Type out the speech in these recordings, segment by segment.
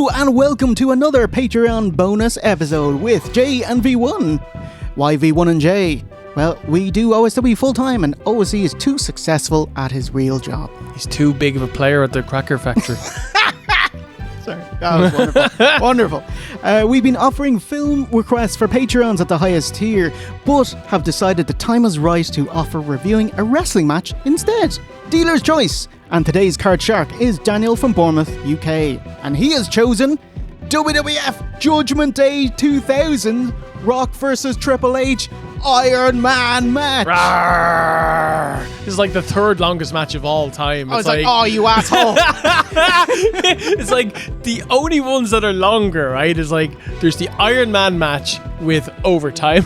Hello and welcome to another Patreon bonus episode with J and V1. Why V1 and J? Well, we do OSW full time and OSC is too successful at his real job. He's too big of a player at the cracker factory. Sorry, that was wonderful. Wonderful. We've been offering film requests for Patreons at the highest tier, but have decided the time is right to offer reviewing a wrestling match instead. Dealer's choice. And today's card shark is Daniel from Bournemouth, UK. And he has chosen WWF Judgment Day 2000 Rock vs. Triple H Iron Man match. Rawr. This is like the third longest match of all time. I was like, oh, you asshole. It's like the only ones that are longer, right? Is like there's the Iron Man match with overtime,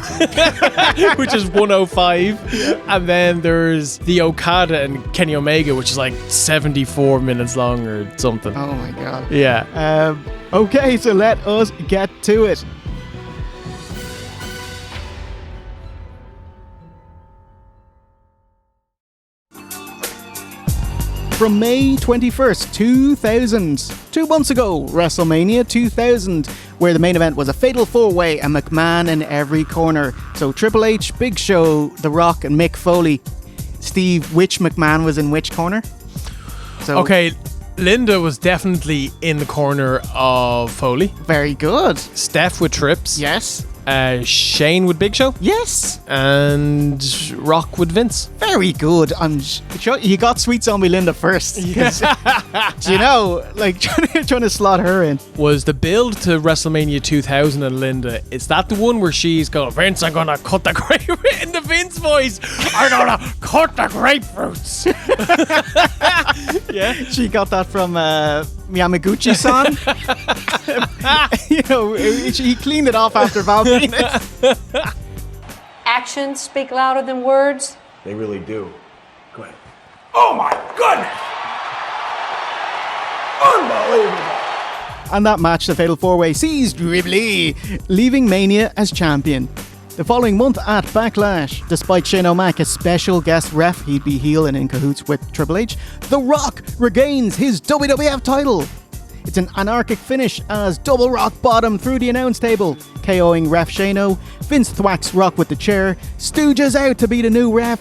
which is 105. Yeah. And then there's the Okada and Kenny Omega, which is like 74 minutes long or something. Oh my God. Yeah. Okay, so let us get to it. From May 21st, 2000, 2 months ago, WrestleMania 2000, where the main event was a fatal four-way and McMahon in every corner. So Triple H, Big Show, The Rock and Mick Foley. Steve, which McMahon was in which corner? So, okay, Linda was definitely in the corner of Foley. Very good. Steph with Trips. Yes. Shane with Big Show. Yes. And Rock with Vince. Very good. I'm sure you got Sweet Zombie Linda first. Yes. Do you know, like trying to slot her in. Was the build to WrestleMania 2000 and Linda, is that the one where she's going, Vince, I'm gonna cut the grapefruit in the Vince voice. I'm gonna cut the grapefruits. Yeah. She got that from Yamaguchi-san. You know, he cleaned it off after Val Venus. Actions speak louder than words. They really do. Go ahead. Oh my goodness! Unbelievable! And that match, the Fatal 4-Way, sees Dribbly leaving Mania as champion. The following month at Backlash, despite Shane O'Mac, a special guest ref, he'd be heel and in cahoots with Triple H, The Rock regains his WWF title. It's an anarchic finish as double rock bottom through the announce table, KOing ref Shano. Vince thwacks Rock with the chair, Stooges out to be the new ref.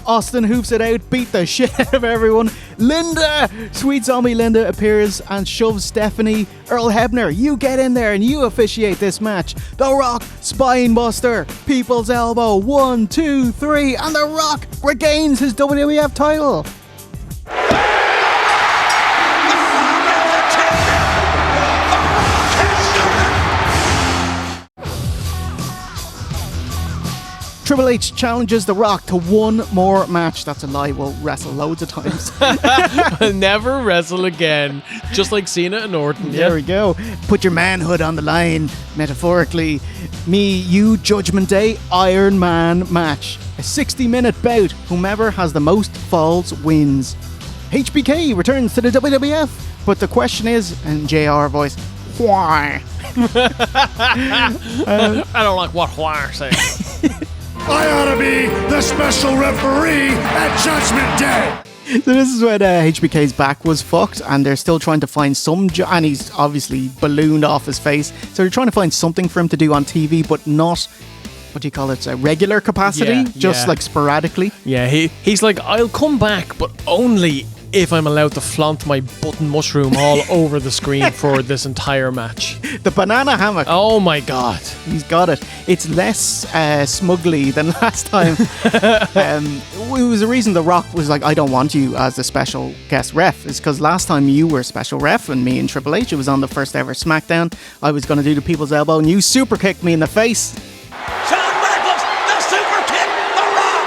Austin hoofs it out, beat the shit out of everyone. Linda, Sweet Zombie Linda appears and shoves Stephanie. Earl Hebner, you get in there and you officiate this match. The Rock, spine buster, people's elbow, 1, 2, 3, and The Rock regains his WWF title. Triple H challenges The Rock to one more match. That's a lie, we'll wrestle loads of times. I'll never wrestle again. Just like Cena and Orton. There we go. Put your manhood on the line, metaphorically. Me, you, Judgment Day, Iron Man match. A 60-minute bout. Whomever has the most falls wins. HBK returns to the WWF, but the question is, in JR voice, why? I don't like what why says. I ought to be the special referee at Judgment Day. So this is when HBK's back was fucked and they're still trying to find some and he's obviously ballooned off his face, so they're trying to find something for him to do on TV, but not, what do you call it, a regular capacity, like sporadically. Yeah, he's like, I'll come back, but only if I'm allowed to flaunt my button mushroom all over the screen for this entire match. The banana hammock. Oh my God. He's got it. It's less smugly than last time. It was a reason The Rock was like, I don't want you as a special guest ref. It's because last time you were special ref and me and Triple H, it was on the first ever SmackDown. I was going to do the people's elbow and you super kicked me in the face. Shawn Michaels, the super kick, The Rock!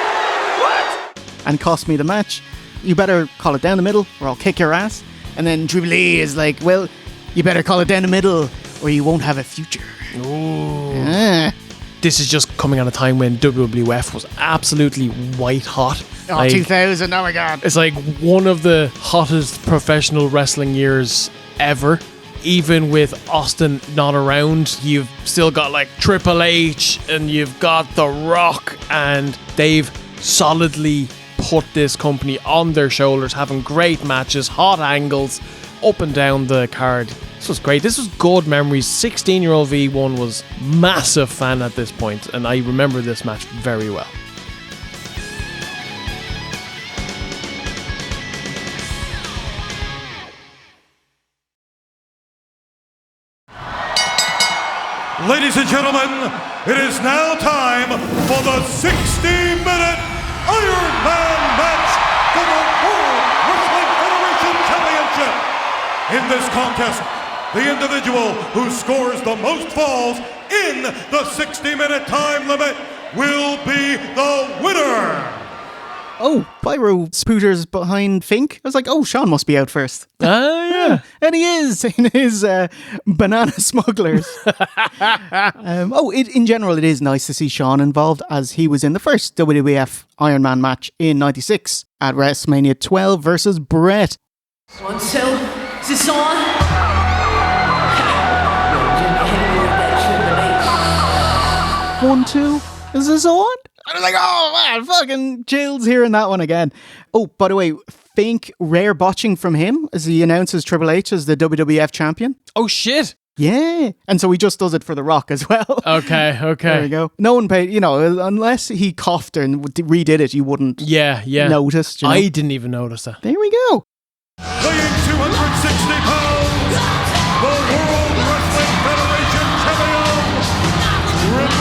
What? And cost me the match. You better call it down the middle or I'll kick your ass. And then Triple H is like, well, you better call it down the middle or you won't have a future. Ooh. This is just coming at a time when WWF was absolutely white hot. Oh, like, 2000, oh my God. It's like one of the hottest professional wrestling years ever. Even with Austin not around, you've still got like Triple H and you've got The Rock, and they've solidly put this company on their shoulders, having great matches, hot angles up and down the card. This was great. This was good memories. 16-year-old V1 was massive fan at this point, and I remember this match very well. Ladies and gentlemen, it is now time for the 60-minute Iron Man match for the World Wrestling Federation Championship. In this contest, the individual who scores the most falls in the 60-minute time limit will be the winner. Oh, Pyro Spooters behind Fink. I was like, oh, Sean must be out first. Yeah. And he is in his banana smugglers. In general, it is nice to see Sean involved, as he was in the first WWF Iron Man match in 96 at WrestleMania 12 versus Brett. 1, 2, is this on? 1, 2, is this on? I was like, oh man, fucking chills hearing that one again. Oh, by the way, Fink, rare botching from him as he announces Triple H as the WWF champion. Oh, shit. Yeah. And so he just does it for The Rock as well. Okay. There you go. No one paid, unless he coughed and redid it, you wouldn't notice. You know? I didn't even notice that. There we go. Weighing 260 pounds, the World Wrestling Federation champion, Triple H.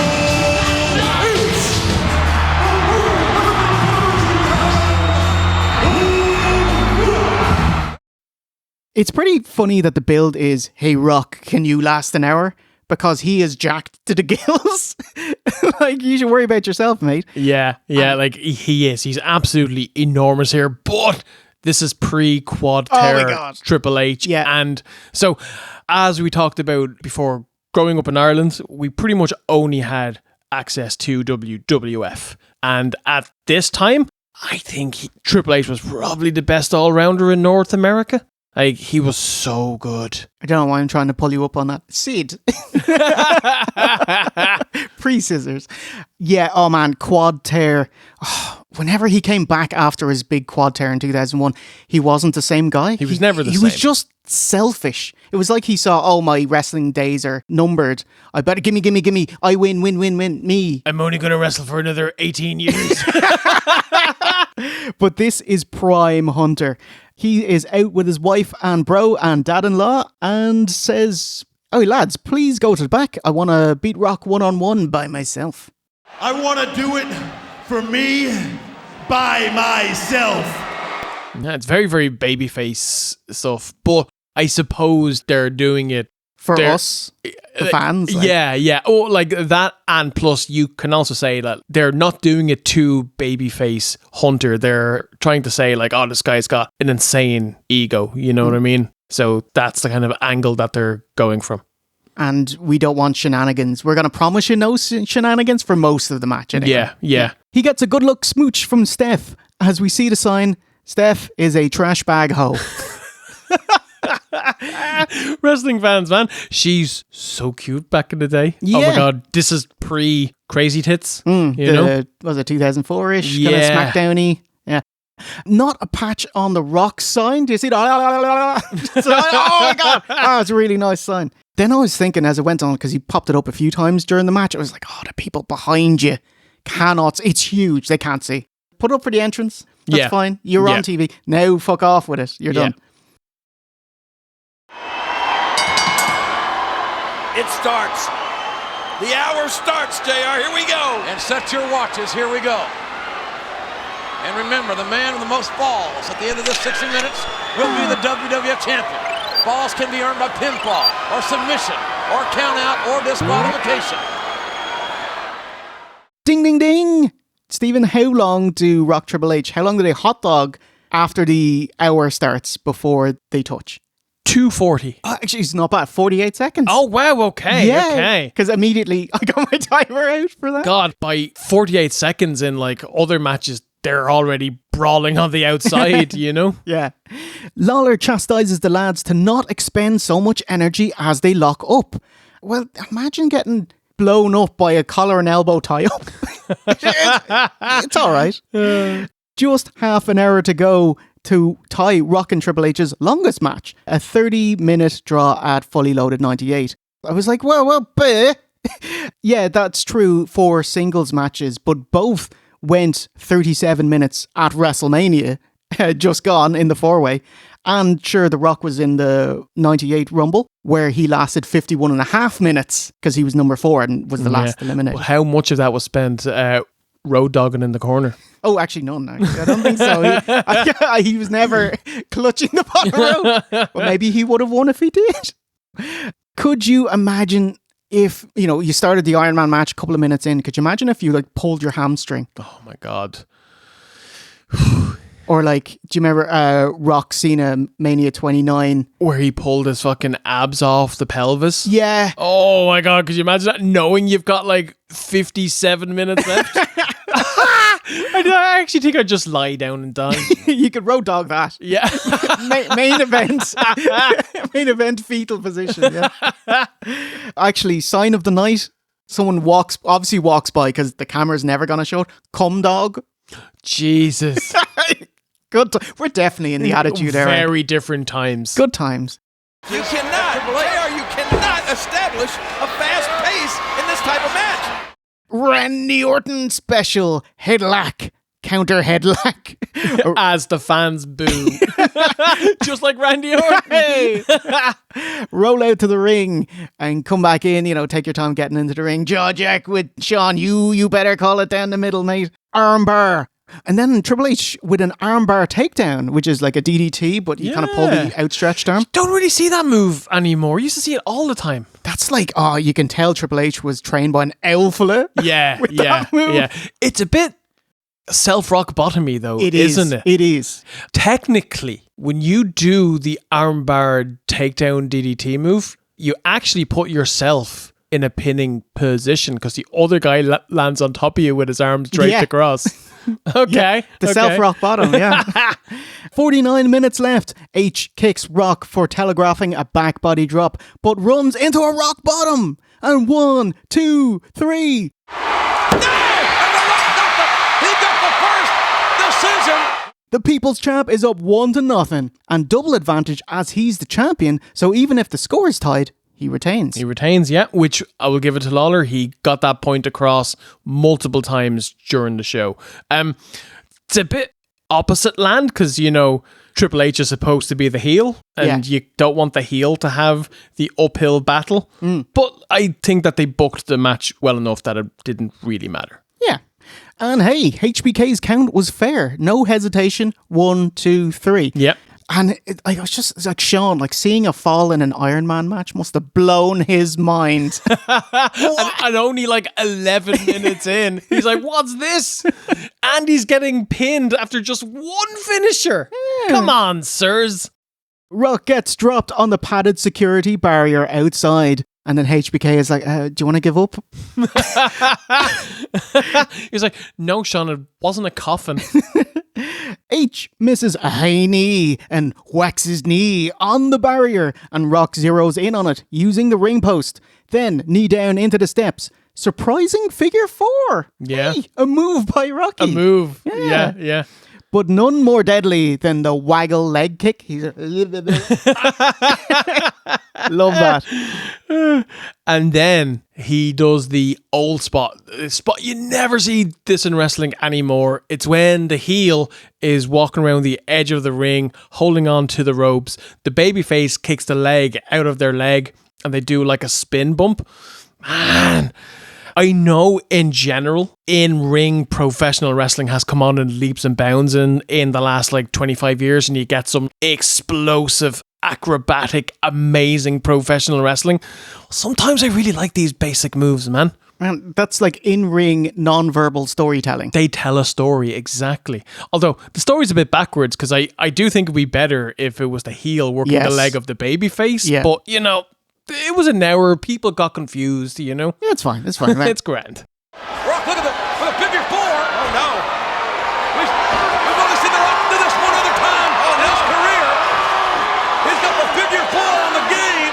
It's pretty funny that the build is, hey, Rock, can you last an hour? Because he is jacked to the gills. Like, you should worry about yourself, mate. Yeah, like he is. He's absolutely enormous here, but this is pre-quad tear Triple H. Yeah. And so, as we talked about before, growing up in Ireland, we pretty much only had access to WWF. And at this time, I think Triple H was probably the best all-rounder in North America. Like, he was so good. I don't know why I'm trying to pull you up on that. Sid. Pre-scissors. Yeah, oh man, quad tear. Oh, whenever he came back after his big quad tear in 2001, he wasn't the same guy. He was never the same. He was just selfish. It was like he saw, oh, my wrestling days are numbered. I better gimme. I win, me. I'm only going to wrestle for another 18 years. But this is prime Hunter. He is out with his wife and bro and dad-in-law and says, oh, lads, please go to the back. I want to beat Rock one-on-one by myself. I want to do it for me by myself. Yeah, it's very, very babyface stuff, but I suppose they're doing it for us, the fans. Like. Yeah. Oh, like that. And plus, you can also say that they're not doing it to babyface Hunter. They're trying to say, like, oh, this guy's got an insane ego. You know what I mean? So that's the kind of angle that they're going from. And we don't want shenanigans. We're going to promise you no shenanigans for most of the match. Anyway. Yeah. He gets a good look smooch from Steph as we see the sign, Steph is a trash bag hoe. Wrestling fans, man. She's so cute back in the day. Yeah. Oh my god, this is pre Crazy Tits. You know? Was it 2004-ish? Yeah. Kind of SmackDown-y. Yeah. Not a patch on the Rock sign. Do you see that? Oh my god. Oh, it's a really nice sign. Then I was thinking as it went on, because he popped it up a few times during the match, I was like, oh, the people behind you cannot. It's huge. They can't see. Put it up for the entrance. That's fine. You're on TV. Now fuck off with it. You're done. It starts. The hour starts, JR. Here we go. And set your watches. Here we go. And remember, the man with the most falls at the end of this 60 minutes will be the WWF champion. Falls can be earned by pinfall or submission or count out or disqualification. Ding, ding, ding. Stephen, how long do Rock Triple H, how long do they hot dog after the hour starts before they touch? 2:40. Oh, actually, it's not bad. 48 seconds. Oh, wow. Okay. Yeah. Okay. Because immediately I got my timer out for that. God, by 48 seconds in like other matches, they're already brawling on the outside, you know? Yeah. Lawler chastises the lads to not expend so much energy as they lock up. Well, imagine getting blown up by a collar and elbow tie-up. It's all right. Just half an hour to go to tie Rock and Triple H's longest match, a 30-minute draw at Fully Loaded 98. I was like, well, yeah, that's true for singles matches, but both went 37 minutes at WrestleMania, just gone in the 4-way. And sure, The Rock was in the 98 Rumble, where he lasted 51 and a half minutes because he was number 4 and was the last eliminated. Well, how much of that was spent road dogging in the corner? Oh, actually, none. Actually. I don't think so. He was never clutching the bottom rope. Well, maybe he would have won if he did. Could you imagine if, you started the Iron Man match a couple of minutes in, could you imagine if you pulled your hamstring? Oh my God. Or do you remember Rock Cena Mania 29? Where he pulled his fucking abs off the pelvis? Yeah. Oh my God, could you imagine that? Knowing you've got 57 minutes left? I actually think I'd just lie down and die. You could road dog that. Yeah. Main event. Main event fetal position, yeah. Actually, sign of the night, someone obviously walks by because the camera's never going to show it. Cum dog. Jesus. Good. We're definitely in the attitude era. Very different times. Good times. You cannot establish a fast pace in this type of match. Randy Orton special headlock. Counter headlock. As the fans boo. Just like Randy Orton. Hey! Roll out to the ring and come back in, take your time getting into the ring. Jaw jack with Sean. You better call it down the middle, mate. Armbar. And then Triple H with an armbar takedown, which is like a DDT, but you kind of pull the outstretched arm. Don't really see that move anymore. You used to see it all the time. That's you can tell Triple H was trained by an owl fella. Yeah. It's a bit self-rock bottomy though, isn't it? It is. Technically, when you do the armbar takedown DDT move, you actually put yourself in a pinning position because the other guy lands on top of you with his arms draped across. Okay. The self-rock bottom, yeah. 49 minutes left. H kicks Rock for telegraphing a back body drop, but runs into a rock bottom. And 1, 2, 3. He got the first decision. The People's Champ is up 1-0 and double advantage as he's the champion, so even if the score is tied, he retains. He retains, yeah, which I will give it to Lawler. He got that point across multiple times during the show. It's a bit opposite land because, Triple H is supposed to be the heel and you don't want the heel to have the uphill battle. But I think that they booked the match well enough that it didn't really matter. Yeah. And hey, HBK's count was fair. No hesitation. 1, 2, 3. Yep. And I was just like Sean, seeing a fall in an Iron Man match must have blown his mind. and only 11 minutes in, he's like, what's this? And he's getting pinned after just one finisher. Come on, sirs. Rock gets dropped on the padded security barrier outside. And then HBK is like, do you want to give up? He's like, no, Sean, it wasn't a coffin. H misses a high knee and whacks his knee on the barrier, and Rock zeroes in on it using the ring post. Then knee down into the steps. Surprising figure 4. Yeah. Hey, a move by Rocky. A move. Yeah. But none more deadly than the waggle leg kick. He's love that. And then he does the old spot. The spot you never see this in wrestling anymore. It's when the heel is walking around the edge of the ring, holding on to the ropes. The babyface kicks the leg out of their leg, and they do a spin bump. Man, I know in general, in-ring professional wrestling has come on in leaps and bounds in the last 25 years, and you get some explosive, acrobatic, amazing professional wrestling. Sometimes I really like these basic moves, man. Man, that's in-ring non-verbal storytelling. They tell a story, exactly. Although, the story's a bit backwards, because I do think it'd be better if it was the heel working the leg of the babyface. Yeah. But, it was an hour. People got confused, Yeah, it's fine. It's fine, man. It's grand. Rock, look at the figure 4. Oh, no. We've only seen the Rock do this one other time in his career. He's got the figure 4 on the game.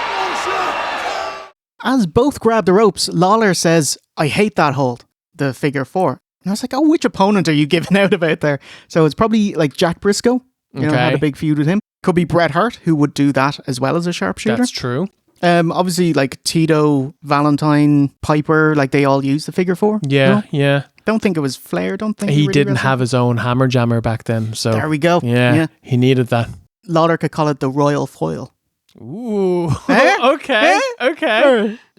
As both grab the ropes, Lawler says, I hate that hold, the figure 4. And I was like, which opponent are you giving out about there? So it's probably Jack Briscoe. You know, had a big feud with him. Could be Bret Hart, who would do that as well as a sharpshooter. That's true. Obviously, like Tito, Valentine, Piper, like they all use the figure 4. Yeah, you know? Yeah. Don't think it was Flair. Don't think he really didn't wrestled. have his own hammer jammer back then. So there we go. Yeah, he needed that. Lauder could call it the Royal Foil. Ooh. Okay.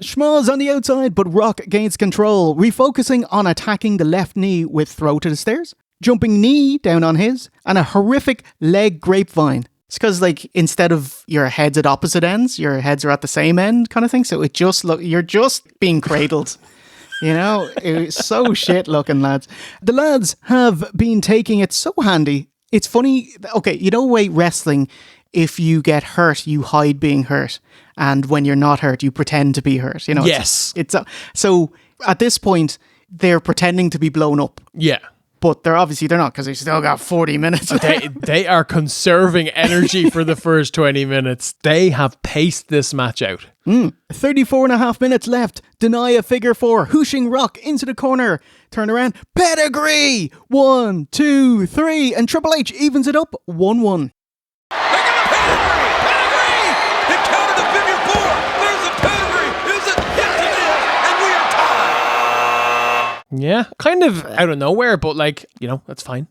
Schmoz on the outside, but Rock gains control, refocusing on attacking the left knee with throw to the stairs, jumping knee down on his, and a horrific leg grapevine. It's because, like, instead of your heads at opposite ends, your heads are at the same end kind of thing. So it just you're just being cradled. You know, it's so shit looking, lads. The lads have been taking it so handy. It's funny. Okay, you know, way wrestling, if you get hurt, you hide being hurt. And when you're not hurt, you pretend to be hurt. You know, yes. It's so at this point, they're pretending to be blown up. Yeah. But they're not, because they still got 40 minutes. They are conserving energy for the first 20 minutes. They have paced this match out. 34 and a half minutes left. Deny a figure 4. Hooshing Rock into the corner. Turn around. Pedigree. 1, 2, 3. And Triple H evens it up 1-1. They got a pedigree! Pedigree! He counted a figure 4! There's a pedigree! Is it? Yes, it is! And we are tied! Yeah, kind of out of nowhere, but like, you know, that's fine.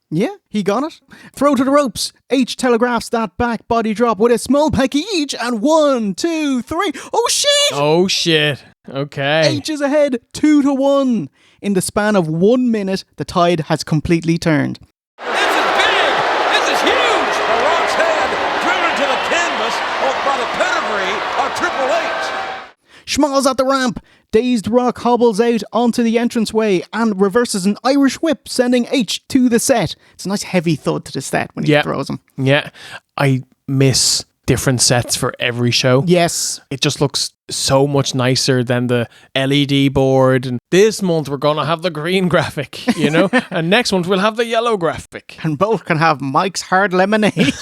Yeah, he got it. Throw to the ropes. H telegraphs that back body drop with a small pecky each. And 1, 2, 3. Oh, shit! Oh, shit. Okay. H is ahead 2-1. In the span of 1 minute, the tide has completely turned. This is big! This is huge! The Rock's head driven into the canvas by the pedigree of Triple H. Schmal's at the ramp. Dazed Rock hobbles out onto the entranceway and reverses an Irish whip, sending H to the set. It's a nice heavy thud to the set when he throws him. Yeah. I miss different sets for every show. Yes. It just looks so much nicer than the LED board. And this month we're going to have the green graphic, you know? And next month we'll have the yellow graphic. And both can have Mike's Hard Lemonade.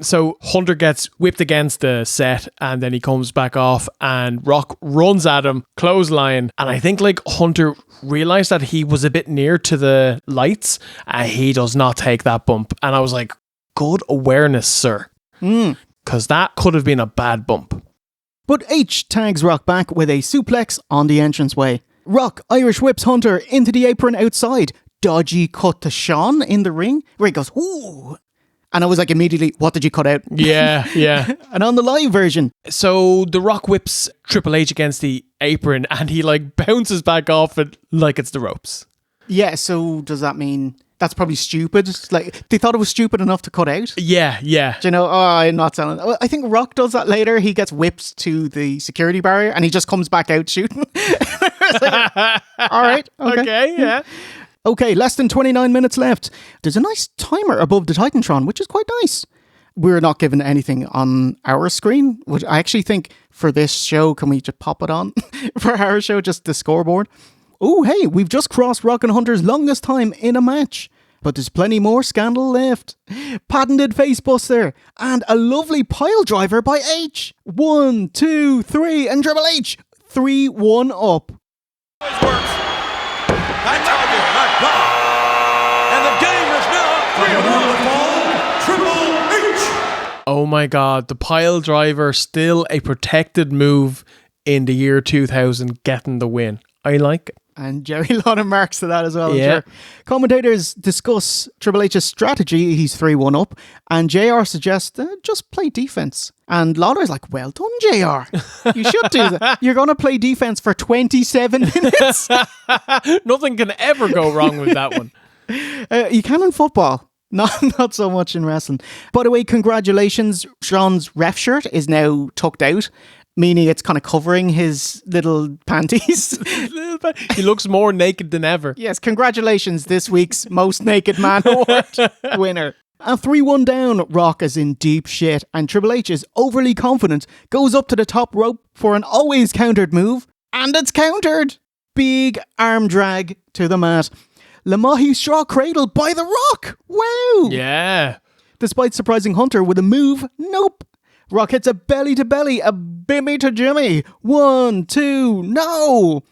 So Hunter gets whipped against the set and then he comes back off and Rock runs at him, clothesline. And I think like Hunter realized that he was a bit near to the lights and he does not take that bump. And I was like, good awareness, sir. Because that could have been a bad bump. But H tags Rock back with a suplex on the entranceway. Rock Irish whips Hunter into the apron outside. Dodgy cut to Sean in the ring, where he goes, ooh. And I was like, immediately, what did you cut out? Yeah. And on the live version. So The Rock whips Triple H against the apron and he like bounces back off it like it's the ropes. Yeah, so does that mean... That's probably stupid. Like, they thought it was stupid enough to cut out. Yeah. Do you know, I'm not selling it. I think Rock does that later. He gets whipped to the security barrier and he just comes back out shooting. Like, all right. Okay, yeah. Okay, less than 29 minutes left. There's a nice timer above the Titantron, which is quite nice. We're not given anything on our screen, which I actually think for this show, can we just pop it on for our show, just the scoreboard? Oh, hey, we've just crossed Rock and Hunter's longest time in a match. But there's plenty more scandal left. Patented facebuster and a lovely pile driver by H. 1, 2, 3, and Triple H 3-1 up. Always works. I told you, my God. And the game is now 3-1. Triple H. Oh my God, the pile driver still a protected move in the year 2000, getting the win. I like it. And Jerry Lawler marks to that as well. Yeah. Sure. Commentators discuss Triple H's strategy. He's 3-1 up. And JR suggests just play defense. And Lawler's like, well done, JR. You should do that. You're going to play defense for 27 minutes. Nothing can ever go wrong with that one. You can in football. Not so much in wrestling. By the way, congratulations. Sean's ref shirt is now tucked out, meaning it's kind of covering his little panties. He looks more naked than ever. Yes, congratulations, this week's Most Naked Man Award winner. A 3-1 down, Rock is in deep shit, and Triple H is overly confident, goes up to the top rope for an always countered move, and it's countered. Big arm drag to the mat. Lamahi straw cradle by The Rock. Wow. Yeah. Despite surprising Hunter with a move, nope. Rock hits a belly to belly, a bimmy to Jimmy. 1, 2, no.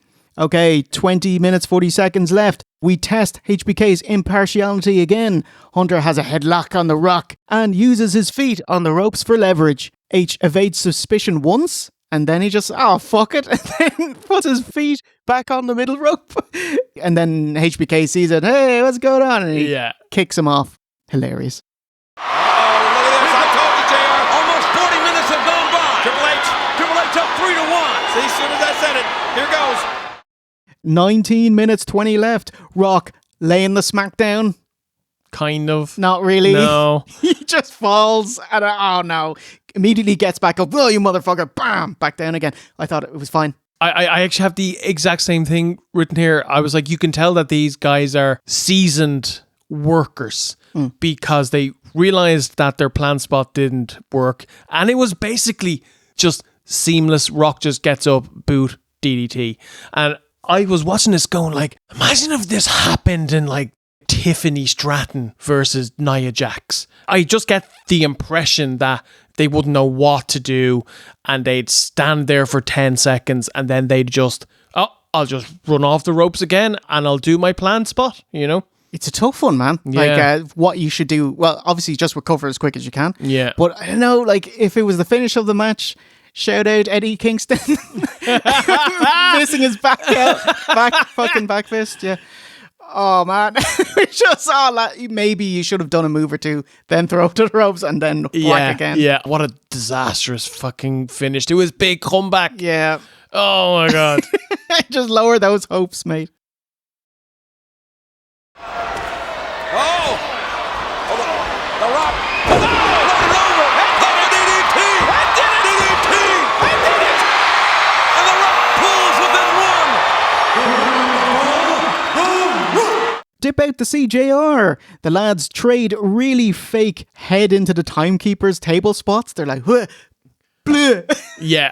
Okay, 20 minutes 40 seconds left. We test HBK's impartiality again. Hunter has a headlock on the Rock and uses his feet on the ropes for leverage. H evades suspicion once, and then he just, fuck it, and then puts his feet back on the middle rope. And then HBK sees it, hey, what's going on? And he kicks him off. Hilarious. Look at this. I told you, JR. Almost 40 minutes have gone by. Triple H up 3-1. See, as soon as I said it, here goes. 19 minutes 20 left. Rock laying the smackdown. Kind of. Not really. No. He just falls and no. Immediately gets back up. Oh, you motherfucker. Bam. Back down again. I thought it was fine. I actually have the exact same thing written here. I was like, you can tell that these guys are seasoned workers because they realized that their plan spot didn't work. And it was basically just seamless. Rock just gets up, boot, DDT. And I was watching this going like, imagine if this happened in like Tiffany Stratton versus Nia Jax. I just get the impression that they wouldn't know what to do and they'd stand there for 10 seconds and then they'd just, I'll just run off the ropes again and I'll do my plan spot, you know? It's a tough one, man. Yeah. Like, what you should do, well, obviously just recover as quick as you can. Yeah. But I don't know, like, if it was the finish of the match, shout out Eddie Kingston. Missing his back fist, yeah. Oh, man. Just saw that. Maybe you should have done a move or two, then throw up to the ropes and then whack again. Yeah, what a disastrous fucking finish to his big comeback. Yeah. Oh, my God. Just lower those hopes, mate. The Rock. Oh, rolled over. And DDT. DDT. And The Rock pulls within one. Dip out the CJR. The lads trade really fake head into the timekeeper's table spots. They're like, bleh. Yeah.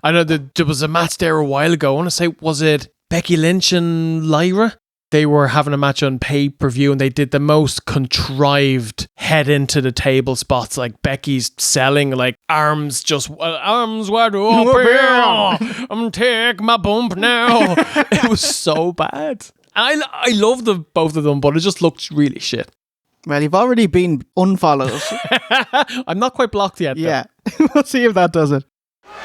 I know that there was a match there a while ago. I want to say, was it Becky Lynch and Lyra? They were having a match on pay-per-view and they did the most contrived head into the table spots. Like Becky's selling like arms wide open. I'm take my bump now. It was so bad. I love both of them, but it just looked really shit. Well, you've already been unfollowed. I'm not quite blocked yet. Yeah. We'll see if that does it.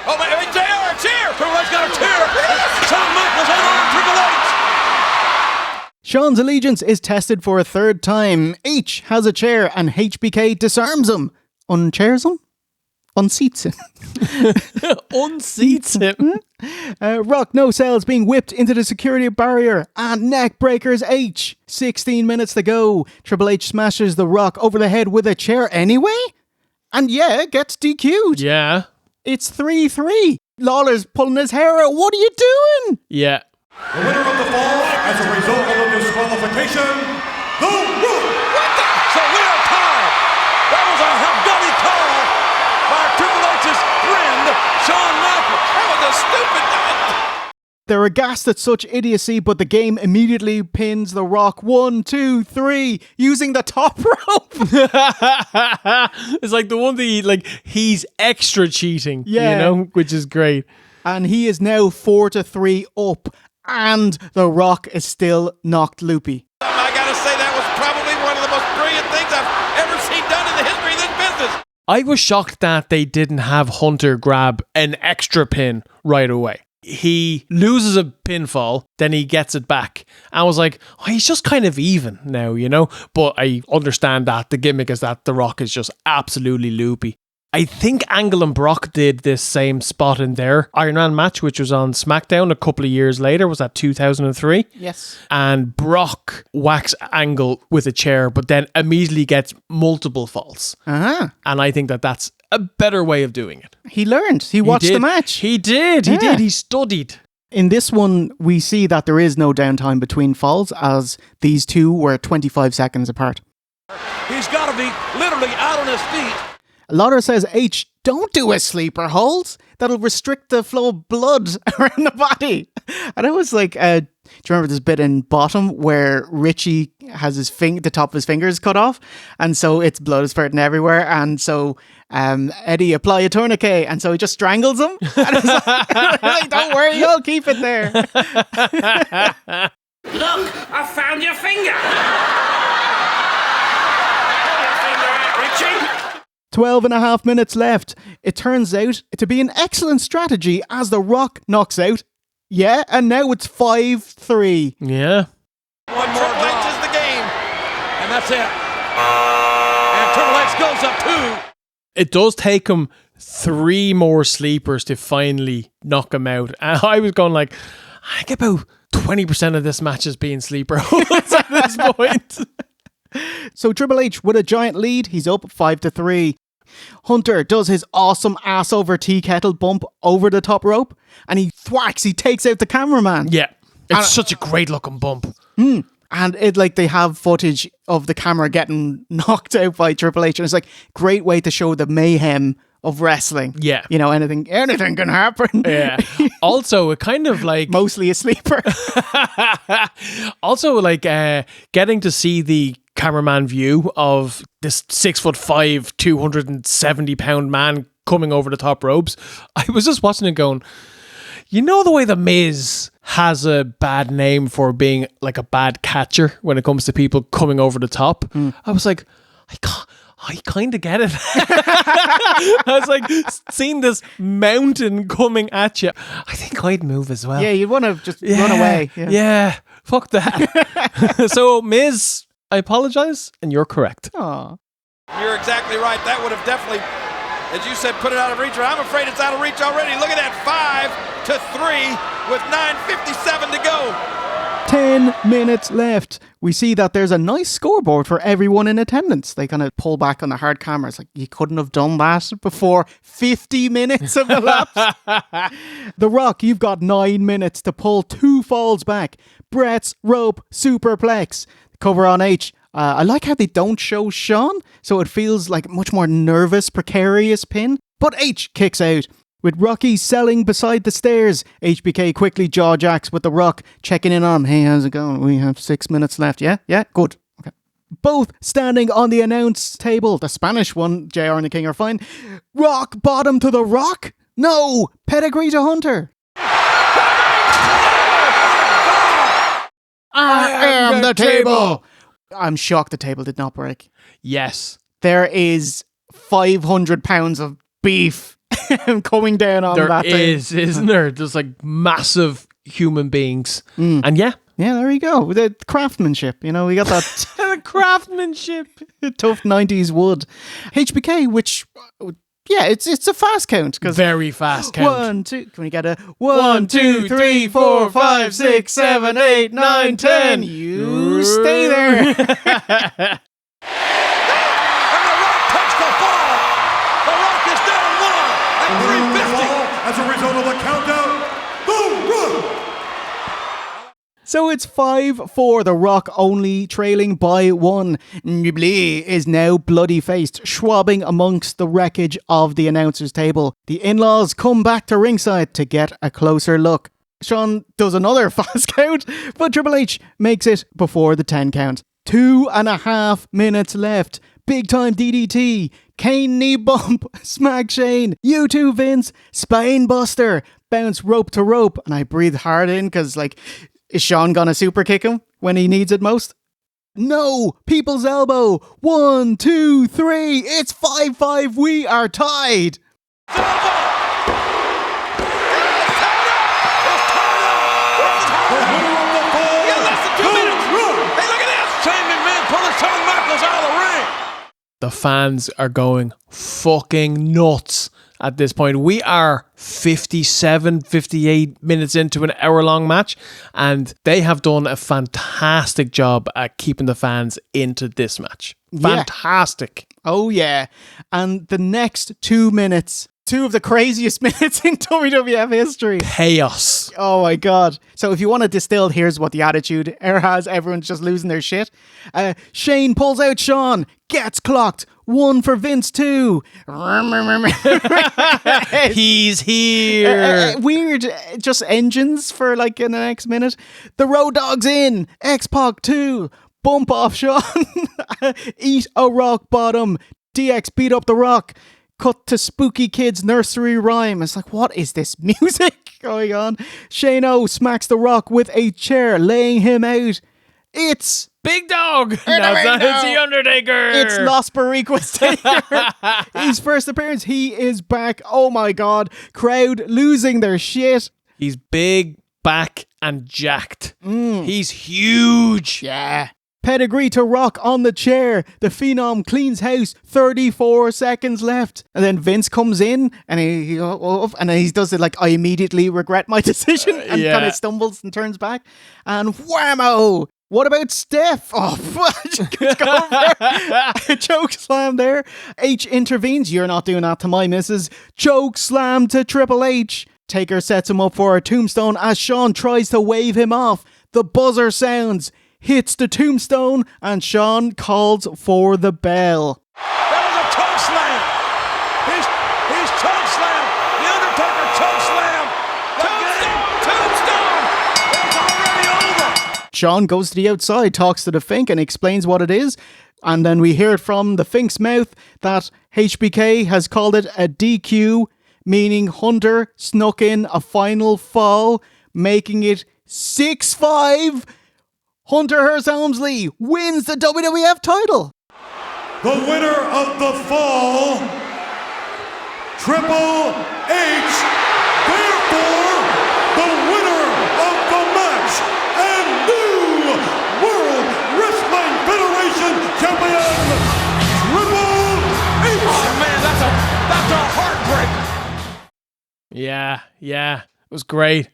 Oh, wait, JR, a chair. Triple H got a chair. Shawn Michaels unarmed Triple H. Shawn's allegiance is tested for a third time. H has a chair and HBK disarms him. Unchairs him? Unseats him. Unseats him. Rock no sells being whipped into the security barrier and neck breakers H. 16 minutes to go. Triple H smashes the Rock over the head with a chair anyway? And gets DQ'd. Yeah. It's 3-3. Lawler's pulling his hair out. What are you doing? Yeah. The winner of the fall, as a result of a disqualification, The Rock. What the? So we are tied. That was a gutty call by Triple H's friend, Shawn Michaels. That was a stupid night. They're aghast at such idiocy, but the game immediately pins the Rock 1, 2, 3 using the top rope. It's like the one that he's extra cheating, which is great. And he is now 4-3 up. And The Rock is still knocked loopy. I gotta say, that was probably one of the most brilliant things I've ever seen done in the history of this business. I was shocked that they didn't have Hunter grab an extra pin right away. He loses a pinfall, then he gets it back. I was like, he's just kind of even now, But I understand that the gimmick is that The Rock is just absolutely loopy. I think Angle and Brock did this same spot in their Iron Man match, which was on SmackDown a couple of years later. Was that 2003? Yes. And Brock whacks Angle with a chair, but then immediately gets multiple falls. Uh-huh. And I think that that's a better way of doing it. He learned. He watched the match. He did. He studied. In this one, we see that there is no downtime between falls, as these two were 25 seconds apart. He's got to be literally out on his feet. Lauder says, H, don't do a sleeper hold. That'll restrict the flow of blood around the body. And I was like, Do you remember this bit in Bottom where Richie has the top of his fingers cut off, and so it's blood is spurting everywhere, and so Eddie apply a tourniquet, and so he just strangles him. And it's like, don't worry, I'll keep it there. Look, I found your finger. Pull your finger out, Richie. 12 and a half minutes left. It turns out to be an excellent strategy as The Rock knocks out. Yeah, and now it's 5-3. Yeah. One more Triple H is the game. And that's it. And Triple H goes up 2. It does take him 3 more sleepers to finally knock him out. And I was going like, I think about 20% of this match is being sleeper holds at this point. So Triple H with a giant lead, he's up 5-3. Hunter does his awesome ass over tea kettle bump over the top rope, and he takes out the cameraman. Yeah, it's such a great looking bump. And they have footage of the camera getting knocked out by Triple H, and it's like great way to show the mayhem of wrestling. Yeah, you know, anything can happen. Yeah. Also, it kind of like mostly a sleeper. Also, like getting to see the cameraman view of this 6'5", 270-pound man coming over the top ropes. I was just watching it going, you know, the way The Miz has a bad name for being like a bad catcher when it comes to people coming over the top. I was like, I kind of get it. I was like, seeing this mountain coming at you, I think I'd move as well. Yeah, you'd want to just run away. Yeah, fuck that. So, Miz, I apologize, and you're correct. Aww. You're exactly right. That would have definitely, as you said, put it out of reach. I'm afraid it's out of reach already. Look at that, 5-3 with 9:57 to go. 10 minutes left. We see that there's a nice scoreboard for everyone in attendance. They kind of pull back on the hard cameras. Like, you couldn't have done that before 50 minutes of elapsed. The Rock, you've got 9 minutes to pull 2 falls back. Brett's rope superplex. Cover on H. I like how they don't show Sean, so it feels like a much more nervous, precarious pin. But H kicks out. With Rocky selling beside the stairs, HBK quickly jaw jacks with The Rock, checking in on him. Hey, how's it going? We have 6 minutes left. Yeah? Good. Okay. Both standing on the announce table. The Spanish one, JR and the King, are fine. Rock bottom to The Rock? No! Pedigree to Hunter. I am the table. I'm shocked the table did not break. Yes. There is 500 pounds of beef coming down on that thing. There is, isn't there? There's like massive human beings. And yeah, there you go. The craftsmanship, you know, we got that craftsmanship. Tough 90s wood. HBK, which, yeah, it's a fast count. Very fast count. 1, 2, can we get a 1, 2, 3, 4, 5, 6, 7, 8, 9, 10. You stay there. As a result of the countdown, The Rock! So it's 5-4, The Rock only trailing by 1. Nibli is now bloody-faced, schwabbing amongst the wreckage of the announcer's table. The in-laws come back to ringside to get a closer look. Sean does another fast count, but Triple H makes it before the 10 count. 2.5 minutes left. Big time DDT. Kane knee bump. Smack Shane. U2 Vince. Spine buster. Bounce rope to rope. And I breathe hard in because, like, is Sean gonna super kick him when he needs it most? No! People's elbow. 1, 2, 3. It's 5-5. We are tied. The fans are going fucking nuts at this point. We are 57, 58 minutes into an hour-long match, and they have done a fantastic job at keeping the fans into this match. Fantastic. Yeah. Oh, yeah. And the next 2 minutes, 2 of the craziest minutes in WWF history. Chaos. Oh my God. So if you want to distill, here's what the Attitude Era has. Everyone's just losing their shit. Shane pulls out Sean, gets clocked. One for Vince too. He's here. Weird, just engines for like in the next minute. The Road Dogg's in. X-Pac 2. Bump off Sean. Eat a rock bottom. DX beat up the Rock. Cut to Spooky Kid's nursery rhyme. It's like, what is this music going on? Shane O smacks the Rock with a chair, laying him out. It's Big Dog. It's the Undertaker. It's Los Barriquas Taker. His first appearance. He is back. Oh my God. Crowd losing their shit. He's big, back, and jacked. He's huge. Yeah. Pedigree to Rock on the chair. The Phenom cleans house. 34 seconds left. And then Vince comes in and he does it like, I immediately regret my decision, and kind of stumbles and turns back. And whammo! What about Steph? Oh, just go over. Choke slam there. H intervenes. You're not doing that to my missus. Choke slam to Triple H. Taker sets him up for a tombstone as Shawn tries to wave him off. The buzzer sounds, hits the tombstone, and Shawn calls for the bell. That was a choke slam. He's choke slam. The Undertaker choke slam. Tombstone. It's already over. Shawn goes to the outside, talks to the Fink, and explains what it is. And then we hear it from the Fink's mouth that HBK has called it a DQ, meaning Hunter snuck in a final fall, making it 6-5. Hunter Hearst Helmsley wins the WWF title. The winner of the fall, Triple H, therefore the winner of the match and new World Wrestling Federation champion, Triple H. Oh man, that's a heartbreaker. Yeah. It was great.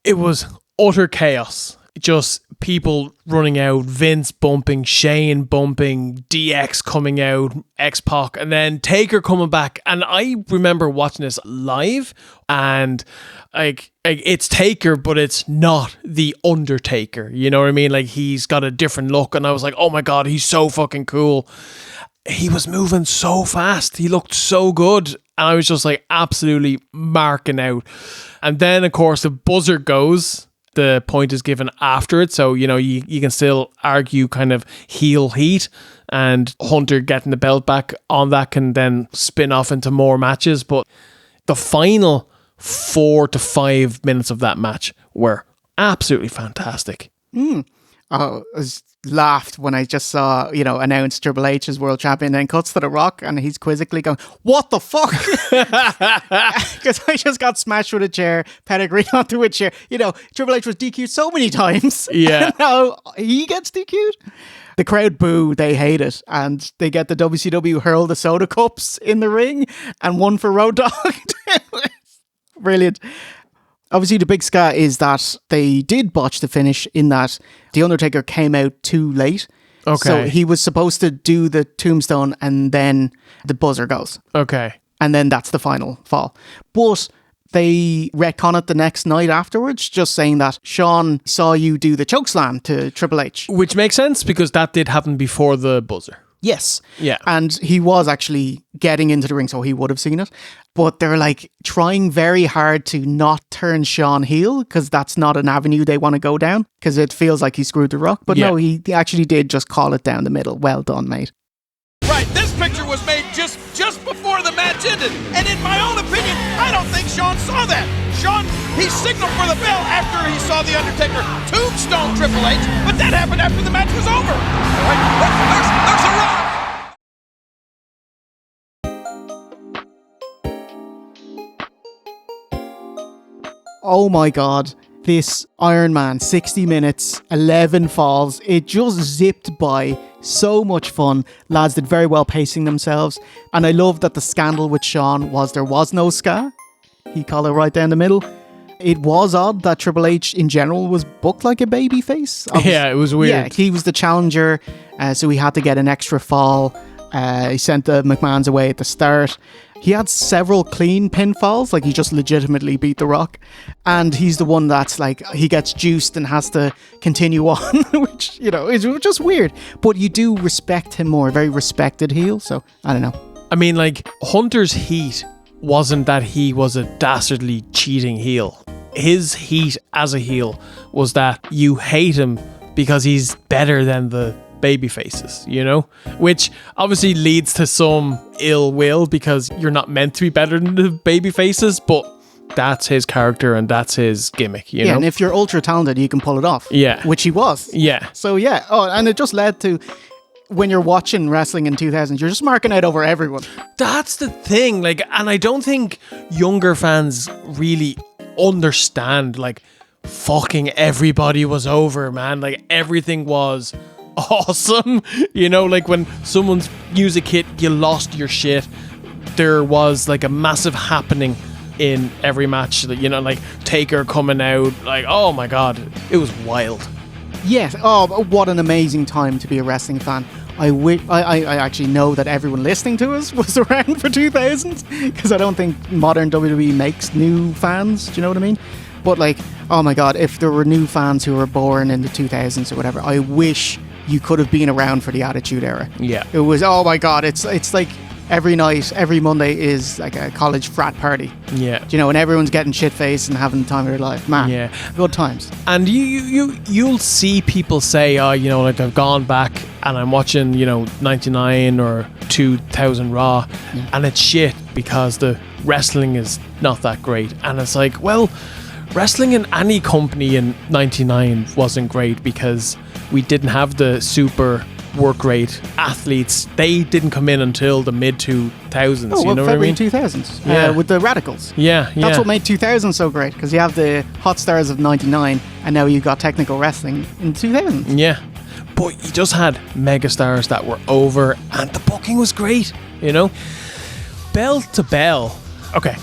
It was utter chaos. Just people running out, Vince bumping, Shane bumping, DX coming out, X-Pac, and then Taker coming back. And I remember watching this live, and like it's Taker, but it's not the Undertaker. You know what I mean? Like, he's got a different look, and I was like, oh my God, he's so fucking cool. He was moving so fast. He looked so good. And I was just like absolutely marking out. And then, of course, the buzzer goes. The point is given after it. So, you know, you can still argue kind of heel heat. And Hunter getting the belt back on that can then spin off into more matches. But the final 4 to 5 minutes of that match were absolutely fantastic. Oh, I was laughed when I just saw, announced Triple H as world champion, then cuts to The Rock and he's quizzically going, what the fuck? Because I just got smashed with a chair, pedigree onto a chair. Triple H was DQ'd so many times. Yeah. And now he gets DQ'd. The crowd boo, they hate it. And they get the WCW hurl the soda cups in the ring and one for Road Dogg. Brilliant. Obviously, the big scat is that they did botch the finish in that The Undertaker came out too late. Okay. So he was supposed to do the tombstone and then the buzzer goes. Okay. And then that's the final fall. But they retcon it the next night afterwards, just saying that Shawn saw you do the chokeslam to Triple H. Which makes sense because that did happen before the buzzer. Yes. Yeah. And he was actually getting into the ring, so he would have seen it. But they're like trying very hard to not turn Shawn heel because that's not an avenue they want to go down because it feels like he screwed The Rock. But no, he actually did just call it down the middle. Well done, mate. Right, this picture was made just before the match ended. And in my own opinion, I don't think Shawn saw that. Shawn, he signaled for the bell after he saw The Undertaker tombstone Triple H, but that happened after the match was over. Right, there's a Rock. Oh my God. This Iron Man, 60 minutes, 11 falls. It just zipped by. So much fun. Lads did very well pacing themselves. And I love that the scandal with Shawn was there was no Ska. He called it right down the middle. It was odd that Triple H in general was booked like a babyface. Yeah, it was weird. Yeah, he was the challenger, so he had to get an extra fall. He sent the McMahons away at the start. He had several clean pinfalls, like he just legitimately beat The Rock. And he's the one that's like, he gets juiced and has to continue on, which, you know, is just weird. But you do respect him more, very respected heel. So, I don't know. I mean, like, Hunter's heat wasn't that he was a dastardly cheating heel. His heat as a heel was that you hate him because he's better than the baby faces, you know, which obviously leads to some ill will because you're not meant to be better than the baby faces, but that's his character and that's his gimmick, you know. And if you're ultra talented, you can pull it off. Yeah. Which he was. Yeah. So yeah. Oh, and it just led to, when you're watching wrestling in 2000, you're just marking out over everyone. That's the thing, like, and I don't think younger fans really understand, like, fucking everybody was over, man. Like, everything was awesome, you know, like when someone's music hit, you lost your shit. There was like a massive happening in every match, that, you know, like Taker coming out, like, oh my god, it was wild. Yes. Oh, what an amazing time to be a wrestling fan. I actually know that everyone listening to us was around for 2000, because I don't think modern WWE makes new fans. Do you know what I mean? But like, oh my god, if there were new fans who were born in the 2000s or whatever, I wish you could have been around for the Attitude Era. Yeah. It was, oh my god, it's like every night, every Monday is like a college frat party. Yeah. Do you know, and everyone's getting shit-faced and having the time of their life. Man, yeah, good times. And you'll see people say, oh, you know, like I've gone back and I'm watching, you know, 99 or 2000 Raw, and it's shit because the wrestling is not that great. And it's like, well, wrestling in any company in 99 wasn't great because we didn't have the super work rate athletes. They didn't come in until the mid 2000s. You know what I mean? February 2000s. Yeah. With the Radicals. Yeah. That's what made 2000 so great, because you have the hot stars of 99 and now you got technical wrestling in 2000. Yeah. But you just had megastars that were over and the booking was great, you know? Bell to bell. Okay.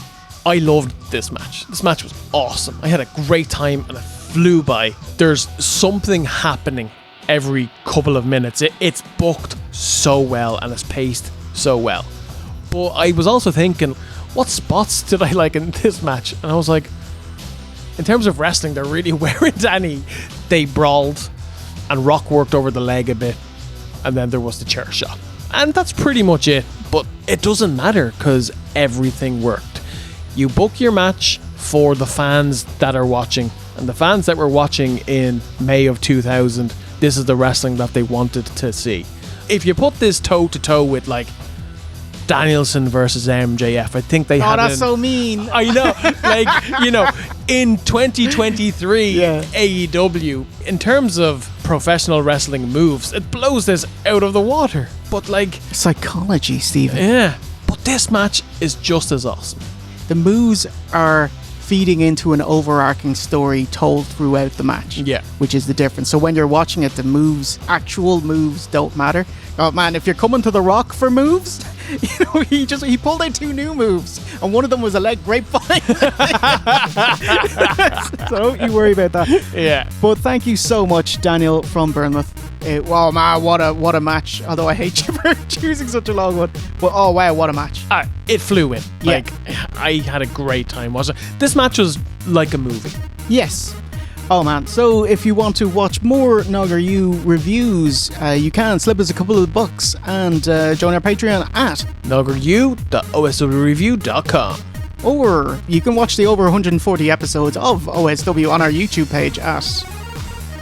I loved this match. This match was awesome. I had a great time and it flew by. There's something happening every couple of minutes. It's booked so well and it's paced so well. But I was also thinking, what spots did I like in this match? And I was like, in terms of wrestling, they're really wearing Denny. They brawled and Rock worked over the leg a bit, and then there was the chair shot. And that's pretty much it. But it doesn't matter because everything worked. You book your match for the fans that are watching, and the fans that were watching in May of 2000, this is the wrestling that they wanted to see. If you put this toe to toe with like Danielson versus MJF, I think they had. Oh, that's so mean. I know, like, you know, in 2023 AEW, in terms of professional wrestling moves, it blows this out of the water. But like psychology, Stephen. Yeah, but this match is just as awesome. The moves are feeding into an overarching story told throughout the match. Yeah. Which is the difference. So when you're watching it, the moves, actual moves, don't matter. Oh man, if you're coming to The Rock for moves, you know, he pulled out 2 new moves, and one of them was a leg grapevine. So don't you worry about that. Yeah. But thank you so much, Daniel from Bournemouth. Wow, man, what a match. Although I hate you for choosing such a long one. But oh wow, what a match. It flew in. Yeah. Like, I had a great time watching it. This match was like a movie. Yes. Oh man, so if you want to watch more NoggerU reviews, you can slip us a couple of bucks and join our Patreon at NoggerU.oswreview.com. Or you can watch the over 140 episodes of OSW on our YouTube page at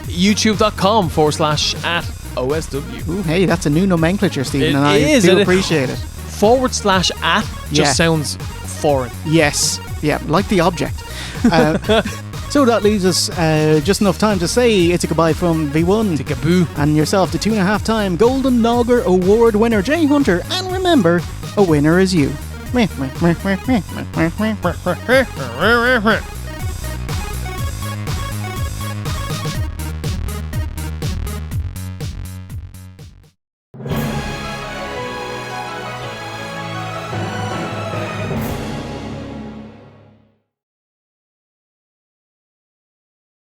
youtube.com/@OSW. Ooh, hey, that's a new nomenclature, Stephen, and I do appreciate it. /@ just sounds foreign. Yes, yeah, like the object. So that leaves us just enough time to say it's a goodbye from V1 Tikaboo and yourself, the 2.5-time Golden Nogger Award winner Jay Hunter, and remember, a winner is you.